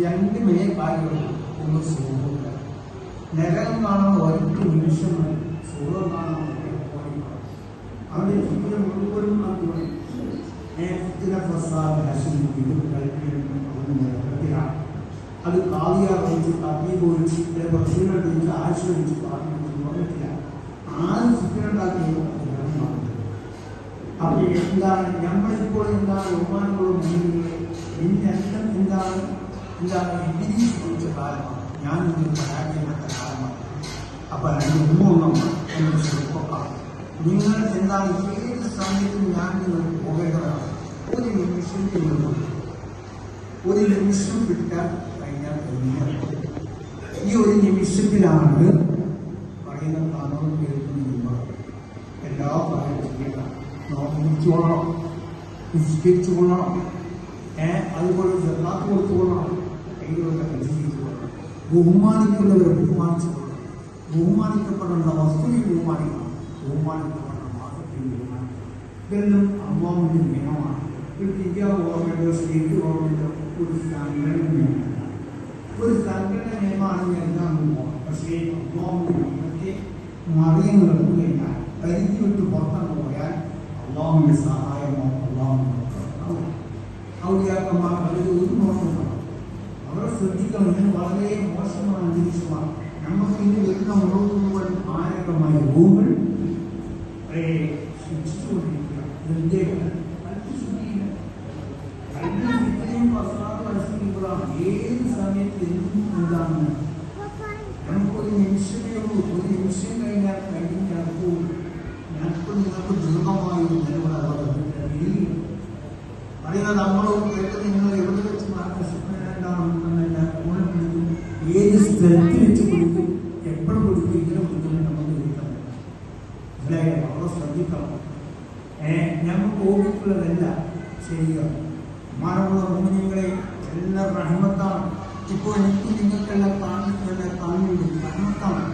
രണ്ടുമേ കാര്യമുള്ളൂ. ഒന്ന് സുഖം, നരകം കാണുന്ന ഒരൊറ്റ നിമിഷം സുഖം കാണാൻ അവരുടെ ജീവിതം മുഴുവനും അത് കാവിയ കഴിച്ച് കത്തി പോയിച്ച് ഭക്ഷണം കഴിച്ച് ആശ്രയിച്ച് പറഞ്ഞിട്ടില്ല. ആരും ചിക്കനുണ്ടാക്കിയോ അപ്പോൾ എന്താണ് നമ്മളിപ്പോൾ എന്താണ് ബഹുമാനങ്ങളും എന്നെല്ലാം എന്താണ് ഇംഗ്ലീഷ് പഠിച്ച കാലമാണ്. ഞാൻ നിങ്ങൾക്ക് പരാജയപ്പെട്ട കാലമാണ്. അപ്പം ഒന്നും എൻ്റെ ചെറുപ്പക്കാർ നിങ്ങൾ എന്താണ് ഏത് സമയത്തും ഞാൻ നിങ്ങൾ പോകേണ്ടതാണ്. ഒരു നിമിഷം വിട്ടാൽ കഴിഞ്ഞാൽ ഈ ഒരു നിമിഷത്തിലാണ് പറയുന്ന കാണുന്ന കേൾക്കുന്ന എല്ലാ കാര്യവും ചെയ്യണം. നോക്കിക്കൊള്ളണം, നിഷ്കരിച്ചു കൊള്ളണം, അതുപോലെ ജക്കാത്ത് കൊടുത്തുകൊള്ളണം, കൈകളുടെ പരിശീലിച്ചു കൊള്ളണം, ബഹുമാനിക്കുന്നവരെ ബഹുമാനിച്ചു കൊള്ളണം, ബഹുമാനിക്കപ്പെടേണ്ട വസ്തുവിൽ ബഹുമാനിക്കണം, ബഹുമാനിക്കപ്പെടേണ്ട മാസത്തിൽ ബഹുമാനിക്കണം. ഇതെല്ലാം അള്ളാഹുവിന്റെ നിയമമാണ്. ഒരു ഇന്ത്യ ഗവൺമെന്റോ സ്റ്റേറ്റ് ഗവൺമെന്റോ ഒരു സംഘടന നിയമമല്ല. ഒരു സംഘടന നിയമമാണെങ്കിൽ എന്താണെന്ന് പോകാം. പക്ഷേ അള്ളാഹുവിന്റെ നിയമത്തെ മറിയം കിടന്നു കഴിഞ്ഞാൽ പരിധി വിട്ട് പുറത്തു പോയാൽ അള്ളാഹുവിന്റെ സഹായമോ അള്ളാഹുവിന്റെ ഔലിയാക്കന്മാർ വളരെ ഒരു മോശമാണ്. അവരെ ശ്രദ്ധിക്കണം. ഇത് വളരെ മോശമായ അന്തരീക്ഷമാണ്. നമുക്ക് ഇന്ന് വരുന്ന ഉറവ് മുഴുവൻ മാരകമായ റൂമിൽ ശിക്ഷിച്ചുകൊണ്ടിരിക്കുക. ഏത് സമയത്ത് എന്തും എന്താണ് നമുക്കൊരു നിമിഷമേ ഉള്ളൂ. ഒരു നിമിഷം കഴിഞ്ഞാൽ കഴിഞ്ഞപ്പോൾ ഞങ്ങൾക്ക് നിങ്ങൾക്ക് ദുർഗമായൊരു നിലപാട് പറയുന്നത് നമ്മളോട് കേട്ട് നിങ്ങൾ എവിടെ വെച്ച് മാർഗശിപ്പനെന്താണെന്നല്ല ഓണം പിടിക്കും, ഏത് സ്ഥലത്ത് വെച്ച് പിടിക്കും, എപ്പോഴും പിടിക്കും, ഇങ്ങനെ പിടിക്കും നമുക്ക് വിളിക്കാൻ മനസ്സിലായോ? അവിടെ ശ്രദ്ധിക്കണം. ഞങ്ങൾക്ക് ഓർമ്മിക്കുള്ളതല്ല ശരിയാണ്. മാനമുള്ള മോഹിനികളെ എല്ലാം റഹ്മത്താണ്. ഇപ്പോൾ എനിക്ക് നിങ്ങൾക്കെല്ലാം കാണുന്നത് റഹ്മത്താണ്.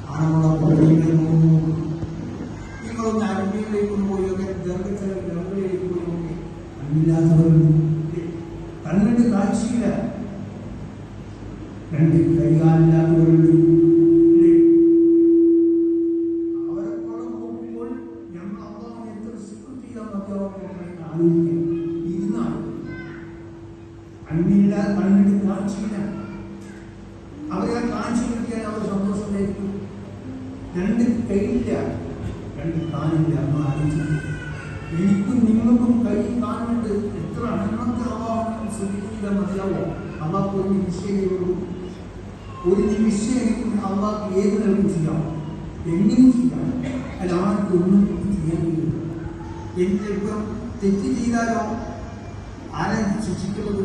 മാനമുള്ള മോഹിനികളെ നിങ്ങളൊന്ന് അരബിയിലേക്ക് പോയി ഗർഭയിലേക്ക് പോയി നോക്കി കണ്ണില്ലാത്തവരുണ്ട്, കണ്ണിട്ട് കാഴ്ചയില്ല, രണ്ട് കൈകാലില്ലാത്തവരുണ്ട്. അവരെപ്പോഴും നോക്കുമ്പോൾ നമ്മൾ അള്ളാഹുവിനെ എത്ര ശുക്ർ ചെയ്യാൻ മതിയാവുന്ന ആലോചിക്കുക. ഇരുന്നാണ് കണ്ണില്ല, കണ്ണിട്ട് കാഴ്ചയില്ല. അവരെ കാഴ്ച കിട്ടിയാൽ അവർ സന്തോഷമായിരിക്കും. രണ്ട് കൈയില്ല, രണ്ട് കാലില്ല. നമ്മൾ ആലോചിക്കും. എനിക്കും നിങ്ങൾക്കും കൈ കാണുന്നുണ്ട്. എത്ര അനങ്ങത്തെ അള്ളാഹുവിനെ ശ്രദ്ധിക്കുക മതിയാവോ? അള്ളാഹ് ഒരു നിമിഷമേയുള്ളൂ. ഒരു നിമിഷം അള്ളാഹ് ഏത് നിലവും ചെയ്യാം, എങ്ങനെയും ചെയ്യാം. അല്ല ആർക്കും ഒന്നും ചെയ്യാൻ കഴിയില്ല. എന്തെങ്കിലും തെറ്റ് ചെയ്താലോ ആരെ ശിക്ഷിക്കുന്നത്?